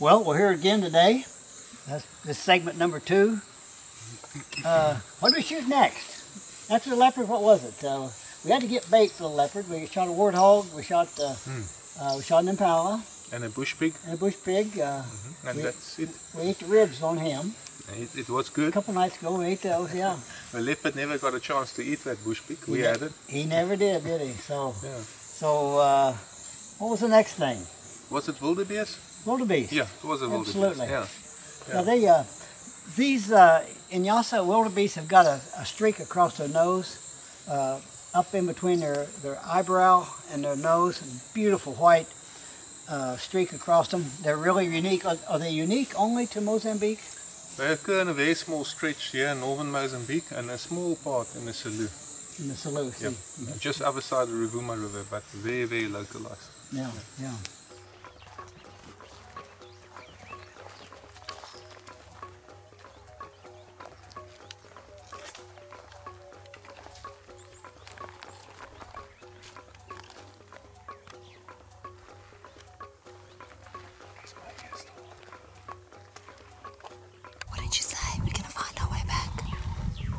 Well, we're here again today. This is segment number 2. What do we shoot next? After the leopard, what was it? We had to get bait for the leopard. We shot a warthog. We shot an impala. And a bush pig. And a bush pig. And that's it. We ate the ribs on him. It was good. A couple nights ago we ate those, yeah. The leopard never got a chance to eat that bush pig. We had it. He never did he? So, yeah. So what was the next thing? Was it wildebeest? Wildebeest. Yeah, it was a wildebeest. Absolutely. Yeah. Now these Inyasa wildebeest have got a streak across their nose, up in between their eyebrow and their nose, and beautiful white streak across them. They're really unique. Are they unique only to Mozambique? They occur in a very small stretch here in northern Mozambique and a small part in the Salou. In the Salou, yeah. Just other side of the Rovuma River, but very, very localized. Yeah, yeah. What did you say? We're going to find our way back?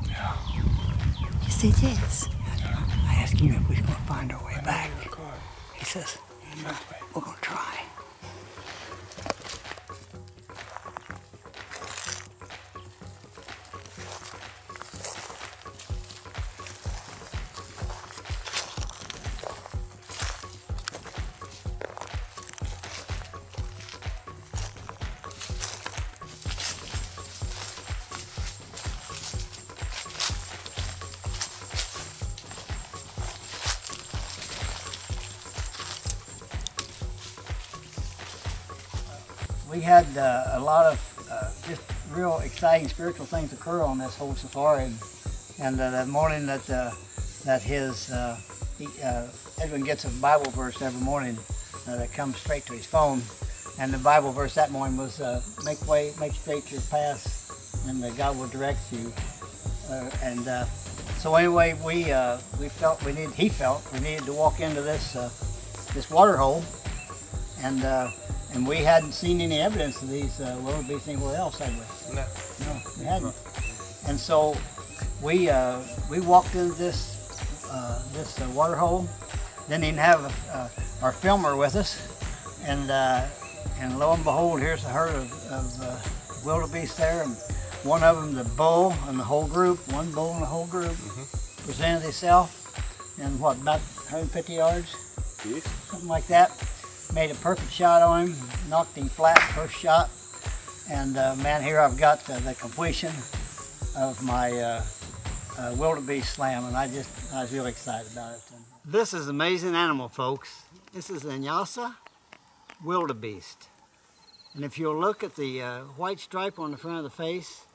Yeah. You said yes. I asked him if we were going to find our way back. He says, we're going to try. We had a lot of just real exciting spiritual things occur on this whole safari, and that morning that Edwin gets a Bible verse every morning that comes straight to his phone, and the Bible verse that morning was make straight your path, and God will direct you. So anyway, he felt we needed to walk into this water hole, and we hadn't seen any evidence of these wildebeest anywhere else, had we? No. No, we hadn't. No. And so we walked into this water hole. Didn't even have our filmer with us, and lo and behold, here's a herd of wildebeest there, and one of them, the bull, and the whole group. One bull and the whole group presented itself in what, about 150 yards, yes. Something like that. Made a perfect shot on him, knocked him flat first shot, and man, here I've got the completion of my wildebeest slam, and I was really excited about it. This is an amazing animal, folks. This is an Inyasa wildebeest, and if you'll look at the white stripe on the front of the face,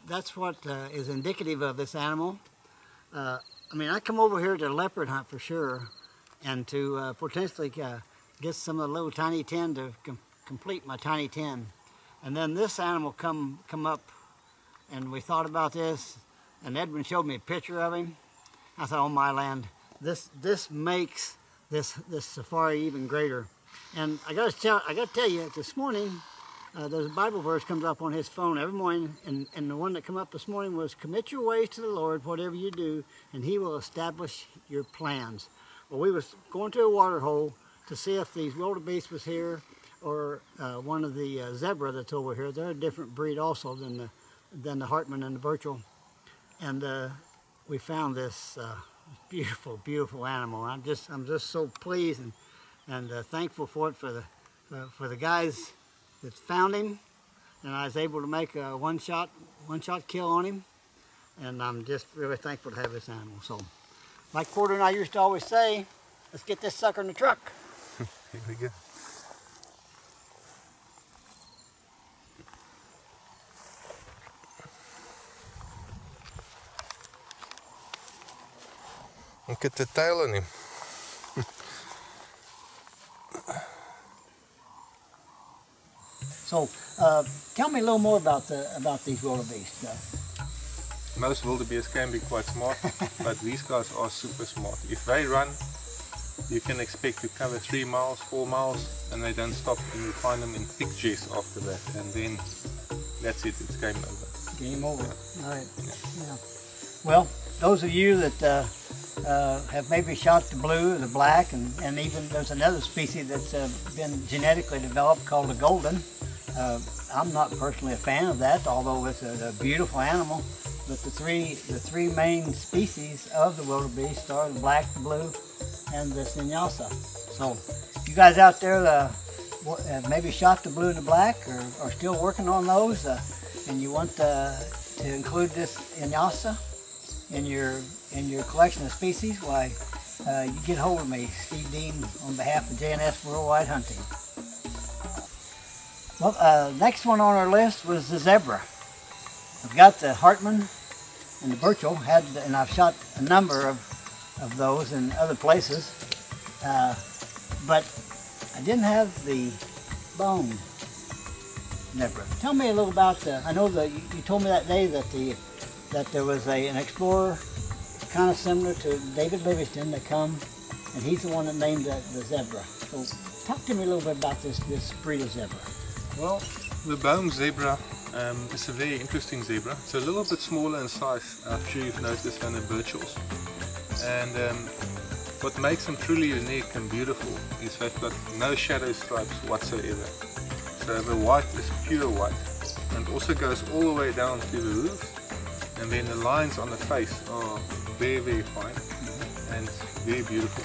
that's what is indicative of this animal. I mean, I come over here to leopard hunt for sure, and to potentially get some of the little tiny 10 to complete my tiny 10. And then this animal come up, and we thought about this, and Edwin showed me a picture of him. I thought, oh my land, this makes this safari even greater. And I gotta tell you, this morning, there's a Bible verse comes up on his phone every morning, and the one that came up this morning was, commit your ways to the Lord, whatever you do, and he will establish your plans. Well, we was going to a water hole to see if these wildebeest was here, or one of the zebra that's over here. They're a different breed also than the Hartman and the Burchell. And we found this beautiful, beautiful animal. I'm just so pleased and thankful for it, for the guys that found him, and I was able to make a one shot kill on him, and I'm just really thankful to have this animal. So, like Porter and I used to always say, let's get this sucker in the truck. Here we go. Look at the tail on him. So, tell me a little more about these wildebeest. Most wildebeest can be quite smart, but these guys are super smart. If they run, you can expect to cover 3 miles, 4 miles, and they don't stop, and you find them in thick jess after that, and then that's it, it's game over. Game over. All right. Yeah. Well, those of you that have maybe shot the blue or the black, and even there's another species that's been genetically developed called the golden. I'm not personally a fan of that, although it's a beautiful animal. But the three main species of the wildebeest are the black, the blue, and the Sinyasa. So, you guys out there have maybe shot the blue and the black, or are still working on those, and you want to include this Sinyasa in your collection of species, why, you get hold of me, Steve Dean, on behalf of JNS Worldwide Hunting. Well, next one on our list was the zebra. I've got the Hartman and the Burchell, and I've shot a number of those in other places, but I didn't have the bone zebra. Tell me a little about, I know that you told me that day that there was an explorer kind of similar to David Livingston that come, and he's the one that named the zebra. So talk to me a little bit about this breed of zebra. Well, the bone zebra is a very interesting zebra. It's a little bit smaller in size, I'm sure you've noticed, than the Burchells. And what makes them truly unique and beautiful is they've got no shadow stripes whatsoever. So the white is pure white, and also goes all the way down to the roof. And then the lines on the face are very, very fine and very beautiful.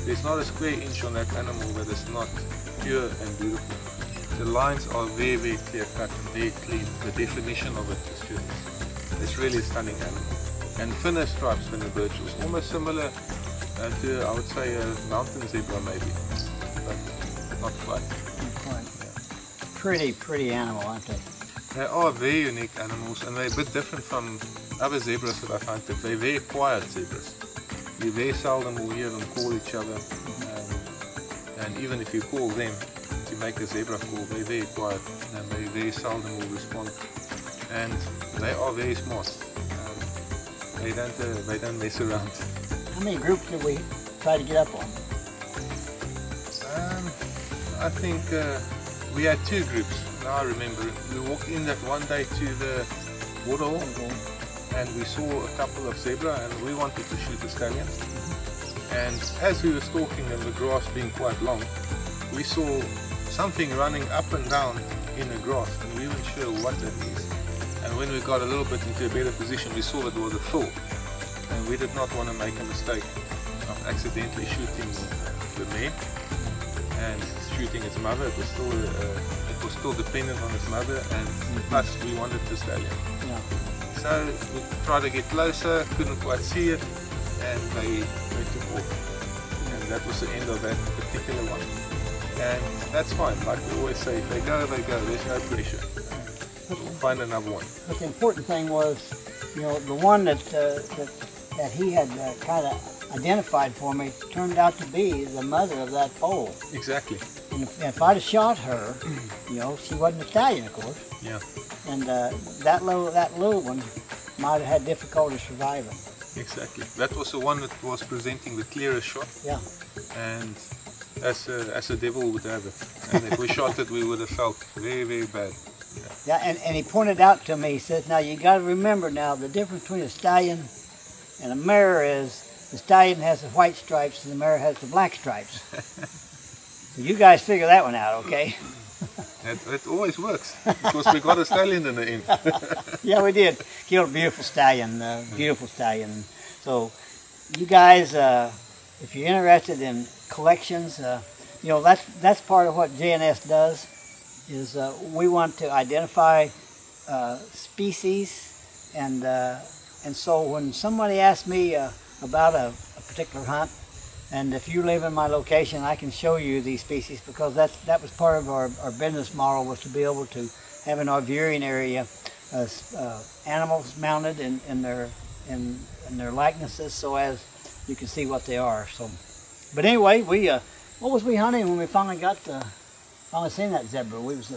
There's not a square inch on that animal that is not pure and beautiful. The lines are very, very clear cut and very clean. The definition of it is just, it's really a stunning animal. And thinner stripes than the Burchells, almost similar to, I would say, a mountain zebra maybe, but not quite. Not quite. Yeah. Pretty animal, aren't they? They are very unique animals, and they're a bit different from other zebras that I've hunted. They're very quiet zebras. You very seldom will hear them call each other, and even if you call them to make a zebra call, they're very quiet, and they very seldom will respond. And they are very smart. They don't mess around. How many groups did we try to get up on? I think we had 2 groups. Now I remember, we walked in that one day to the waterhole, and we saw a couple of zebra, and we wanted to shoot a stallion. And as we were stalking them, the grass being quite long, we saw something running up and down in the grass, and we weren't sure what that is. And when we got a little bit into a better position, we saw that it was a foal, and we did not want to make a mistake of accidentally shooting the mare and shooting its mother. It was still dependent on its mother, and plus we wanted the stallion. Yeah. So we tried to get closer, couldn't quite see it, and they took off. And that was the end of that particular one. And that's fine, like we always say, if they go, there's no pressure. We'll find another one. But the important thing was, you know, the one that he had kind of identified for me turned out to be the mother of that foal. Exactly. And if I'd have shot her, you know, she wasn't a stallion, of course. Yeah. And that little one might have had difficulty surviving. Exactly. That was the one that was presenting the clearest shot. Yeah. And as a devil would have it. And if we shot it, we would have felt very, very bad. Yeah, and he pointed out to me, he said, now you got to remember now, the difference between a stallion and a mare is the stallion has the white stripes and the mare has the black stripes. So you guys figure that one out, okay? It always works, because we got a stallion in the end. Yeah, we did. Killed a beautiful stallion, beautiful stallion. So you guys, if you're interested in collections, you know, that's part of what JNS does, is we want to identify species, and so when somebody asks me about a particular hunt, and if you live in my location, I can show you these species, because that was part of our business model, was to be able to have in our viewing area animals mounted in their likenesses, so as you can see what they are. So, but anyway, what was we hunting when we finally finally seen that zebra? We was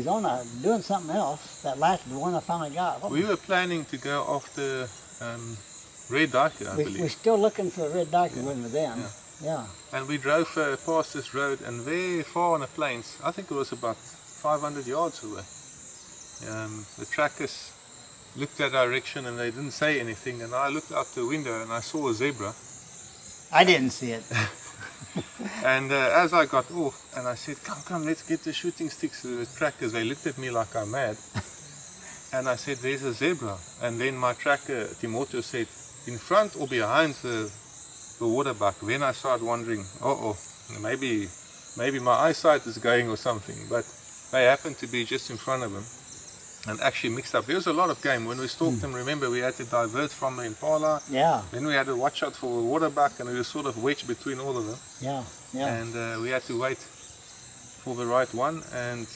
on doing something else. The one I finally got. We were planning to go after red duiker, I believe. We're still looking for a red duiker, weren't we then? Yeah. Yeah. And we drove past this road, and very far on the plains, I think it was about 500 yards away, the trackers looked that direction and they didn't say anything, and I looked out the window and I saw a zebra. I didn't see it. And as I got off, and I said, come, let's get the shooting sticks. The trackers, they looked at me like I'm mad. And I said, there's a zebra. And then my tracker, Timoto, said, in front or behind the waterbuck. Then I started wondering, maybe my eyesight is going or something. But they happened to be just in front of him and actually mixed up. There was a lot of game. When we stalked them, remember, we had to divert from the impala. Yeah. Then we had to watch out for the waterbuck, and we were sort of wedged between all of them. Yeah, yeah. And we had to wait for the right one, and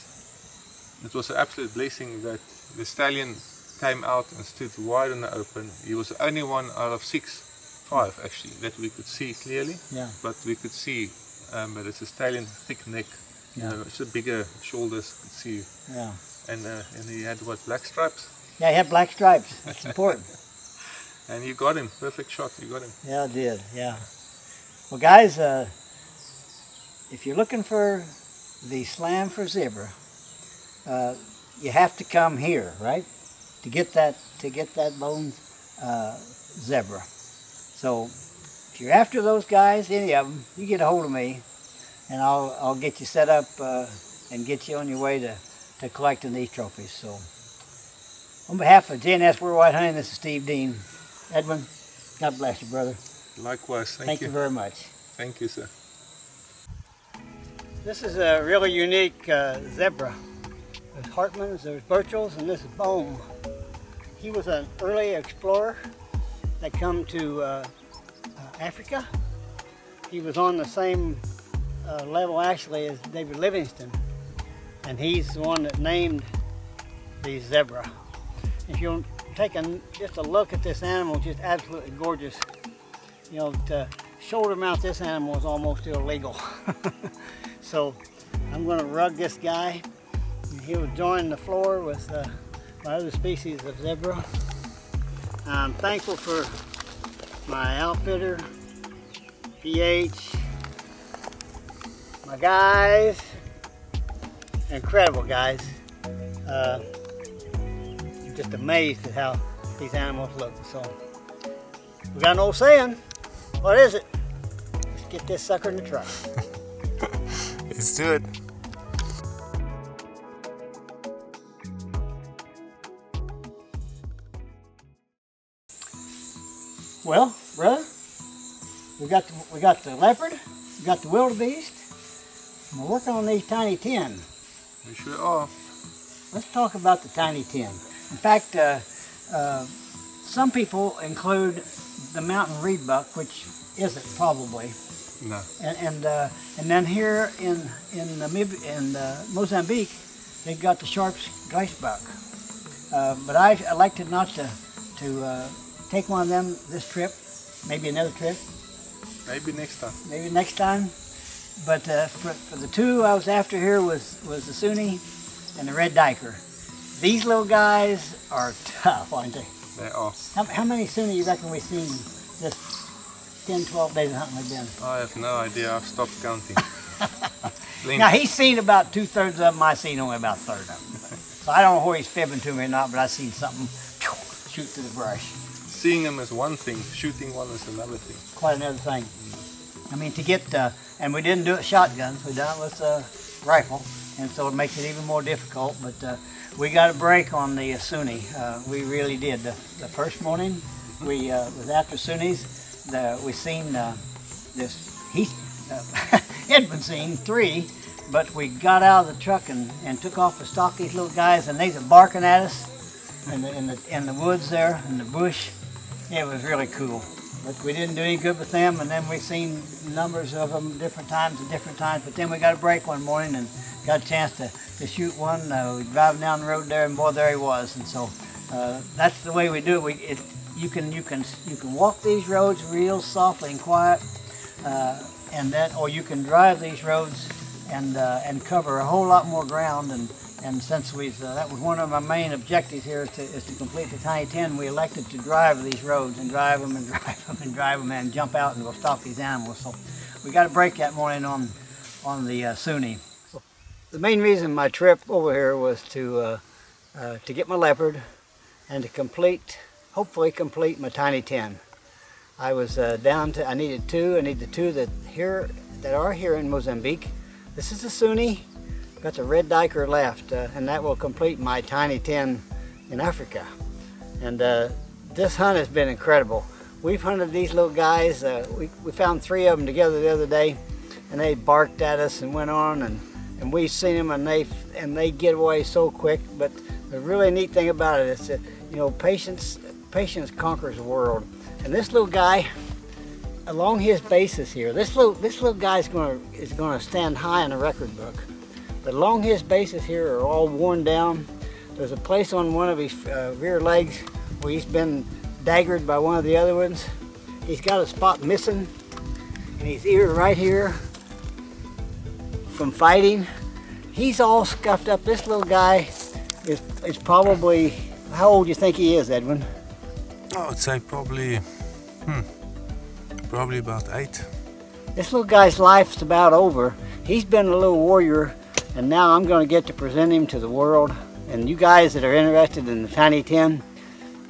it was an absolute blessing that the stallion came out and stood wide in the open. He was the only one out of five actually, that we could see clearly. Yeah. But we could see, but it's a stallion, thick neck, Yeah. it's a bigger shoulders, could see. Yeah. And he had what, black stripes? Yeah, he had black stripes. That's important. And you got him, perfect shot, you got him. Yeah, I did, yeah. Well, guys, if you're looking for the slam for zebra, you have to come here, right? To get that bone zebra. So if you're after those guys, any of them, you get a hold of me, and I'll get you set up and get you on your way to collecting these trophies. So on behalf of JNS Worldwide Hunting, this is Steve Dean. Edwin, God bless you, brother. Likewise, Thank you very much. Thank you, sir. This is a really unique zebra. There's Hartmans, there's Burchells, and this is Bohm. He was an early explorer that come to Africa. He was on the same level actually as David Livingstone, and he's the one that named the zebra. If you'll take just a look at this animal, just absolutely gorgeous. You know, to shoulder mount this animal is almost illegal. So I'm going to rug this guy, and he'll join the floor with my other species of zebra. I'm thankful for my outfitter, PH, my guys, incredible guys. Just amazed at how these animals look. So we got an old saying. What is it? Let's get this sucker in the truck. Let's do it. Well, brother, we got the leopard, we got the wildebeest, and we're working on these tiny 10. We sure are. Let's talk about the tiny 10. In fact, some people include the mountain reed buck, which isn't probably. No. And then here in Mozambique, they've got the Sharp's Geiss buck. But I elected not to take one of them this trip. Maybe another trip. Maybe next time. Maybe next time. But for the two I was after here was the Sunni and the red diker. These little guys are tough, aren't they? They are. How many Sunni you reckon we've seen this 10, 12 days of hunting we've been? I have no idea. I've stopped counting. Now he's seen about 2/3 of them. I've seen only about a third of them. So I don't know whether he's fibbing to me or not, but I've seen something shoot through the brush. Seeing them is one thing. Shooting one is another thing. Quite another thing. I mean, to get and we didn't do it shotguns. We done it with a rifle, and so it makes it even more difficult. But we got a break on the Sunni. We really did. The first morning we was after Sunnis. We seen this. Edwin seen 3, but we got out of the truck and took off to stalk these little guys, and they were barking at us in the woods there in the bush. It was really cool. But we didn't do any good with them, and then we seen numbers of them different times. But then we got a break one morning and got a chance to shoot one. We driving down the road there, and boy, there he was. And so that's the way we do it. You can walk these roads real softly and quiet, or you can drive these roads and cover a whole lot more ground. And since that was one of my main objectives here is to complete the tiny 10, we elected to drive these roads and drive them and drive them and drive them and jump out and go stalk these animals. So we got a break that morning on the Sunni. The main reason my trip over here was to get my leopard and to hopefully complete my tiny 10. I was I needed two. I need the two that are here in Mozambique. This is the Sunni. Got the red diker left, and that will complete my tiny 10 in Africa. And this hunt has been incredible. We've hunted these little guys. We found 3 of them together the other day, and they barked at us and went on, and we've seen them, and they get away so quick. But the really neat thing about it is that, you know, patience conquers the world. And this little guy, along his bases here, this little guy is going to stand high in the record book. But along his bases here are all worn down. There's a place on one of his rear legs where he's been daggered by one of the other ones. He's got a spot missing, and his ear right here from fighting. He's all scuffed up. This little guy is probably, how old do you think he is, Edwin? Oh, I'd say probably about 8. This little guy's life's about over. He's been a little warrior, and now I'm going to get to present him to the world. And you guys that are interested in the tiny 10,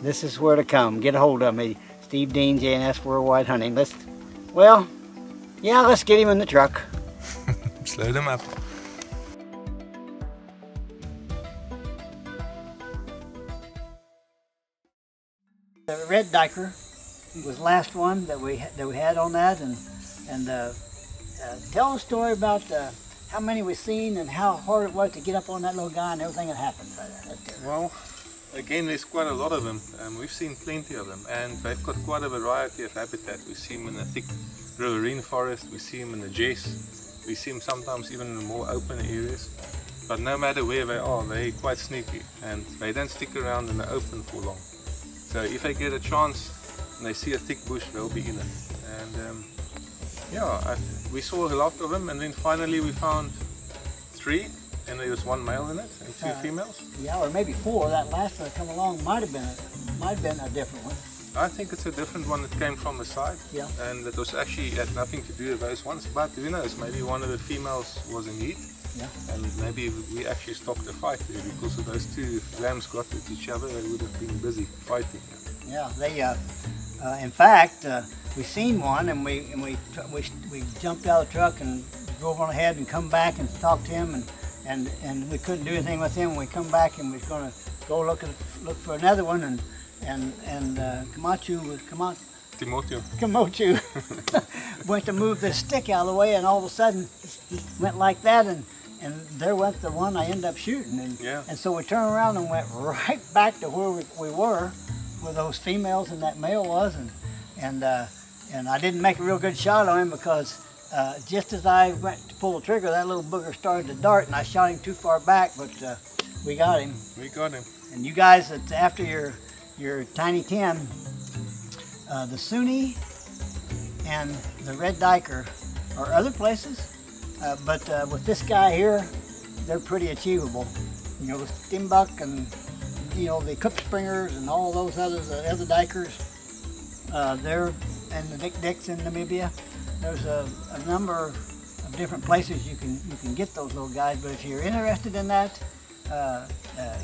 this is where to come. Get a hold of me. Steve Dean, J&S Worldwide Hunting. Let's get him in the truck. Slow them up. The red diker was the last one that we had on that, and tell a story about how many we've seen and how hard it was to get up on that little guy and everything that happened right there. Well, again, there's quite a lot of them. We've seen plenty of them, and they've got quite a variety of habitat. We see them in the thick riverine forest, we see them in the jess, we see them sometimes even in the more open areas. But no matter where they are, they're quite sneaky, and they don't stick around in the open for long. So if they get a chance and they see a thick bush, they'll be in it. And we saw a lot of them, and then finally we found 3. And there was 1 male in it and 2 females. Yeah, or maybe 4. That last one that come along might have been a different one. I think it's a different one that came from the side. Yeah. And it was actually had nothing to do with those ones. But who knows? Maybe one of the females was in heat. Yeah. And maybe we actually stopped the fight there because of those 2 lambs got with each other. They would have been busy fighting. Yeah. They. In fact, we seen one, and we jumped out of the truck and drove on ahead and come back and talked to him, and we couldn't do anything with him. We come back and we was going to go look for another one, and Kimochu went to move this stick out of the way, and all of a sudden he went like that, and there went the one I ended up shooting, and so we turned around and went right back to where we were, where those females and that male was, and I didn't make a real good shot on him because just as I went to pull the trigger, that little booger started to dart, and I shot him too far back, but we got him. We got him. And you guys, after your tiny 10, the Sunni and the red diker are other places, but with this guy here, they're pretty achievable. You know, the Stimbuck and, you know, the Cookspringers and all those other dikers, and the Dick-Dicks in Namibia. There's a number of different places you can get those little guys, but if you're interested in that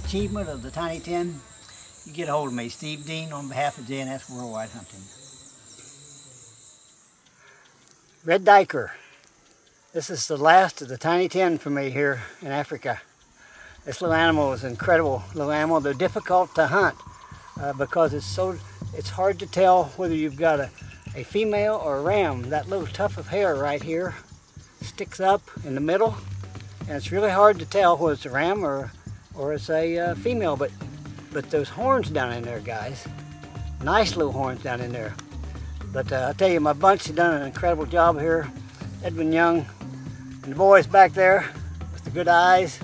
achievement of the tiny 10, you get a hold of me, Steve Dean, on behalf of J&S Worldwide Hunting. Red diker. This is the last of the tiny 10 for me here in Africa. This little animal is an incredible little animal. They're difficult to hunt because it's hard to tell whether you've got a female or a ram. That little tuft of hair right here sticks up in the middle, and it's really hard to tell whether it's a ram or it's a female. But those horns down in there, guys, nice little horns down in there. But I'll tell you, my bunch has done an incredible job here. Edwin Young and the boys back there with the good eyes.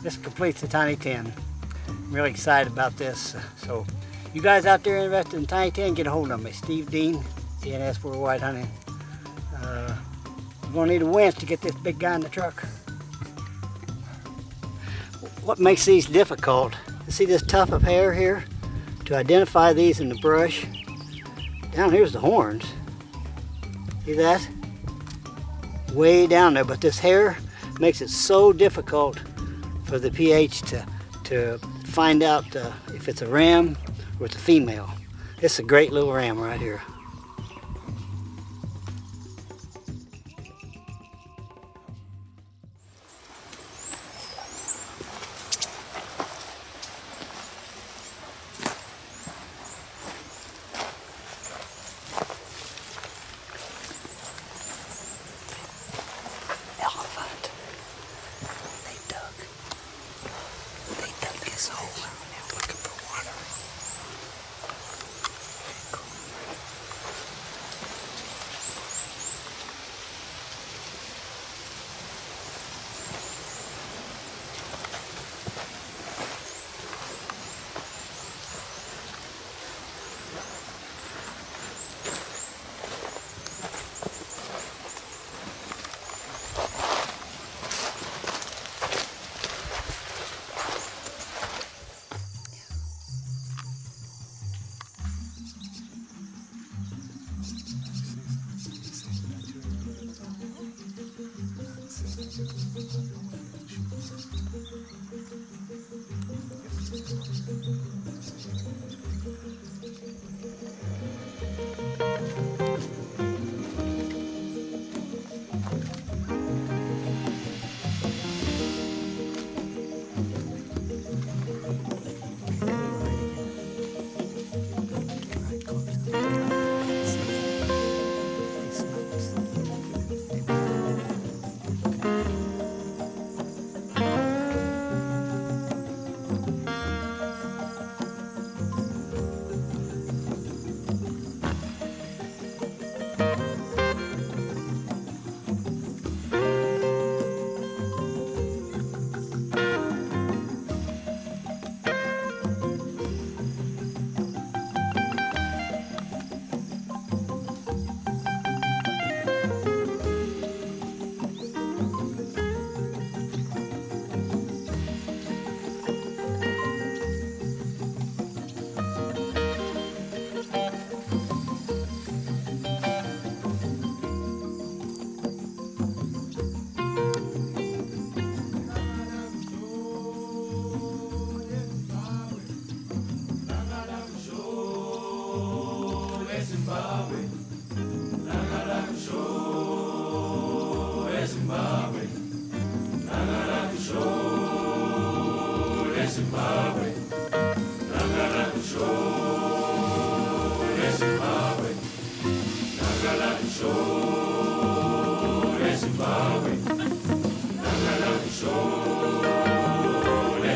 This completes the tiny 10. I'm really excited about this. So you guys out there interested in tiny 10, get a hold of me. Steve Dean, J&S Worldwide Hunting. We're gonna need a winch to get this big guy in the truck. What makes these difficult, you see this tuft of hair here? To identify these in the brush. Down here's the horns. See that? way down there, but this hair makes it so difficult for the pH to find out if it's a ram or it's a female. It's a great little ram right here.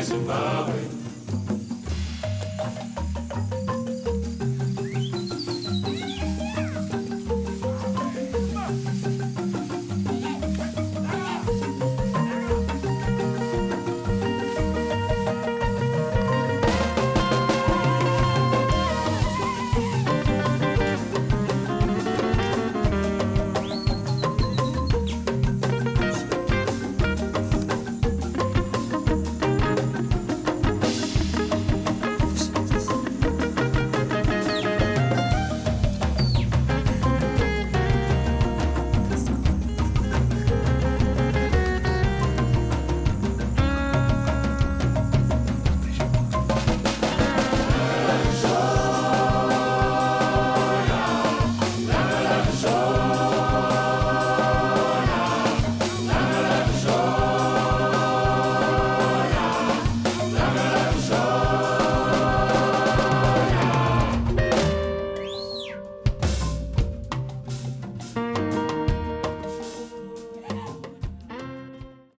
Zimbabwe.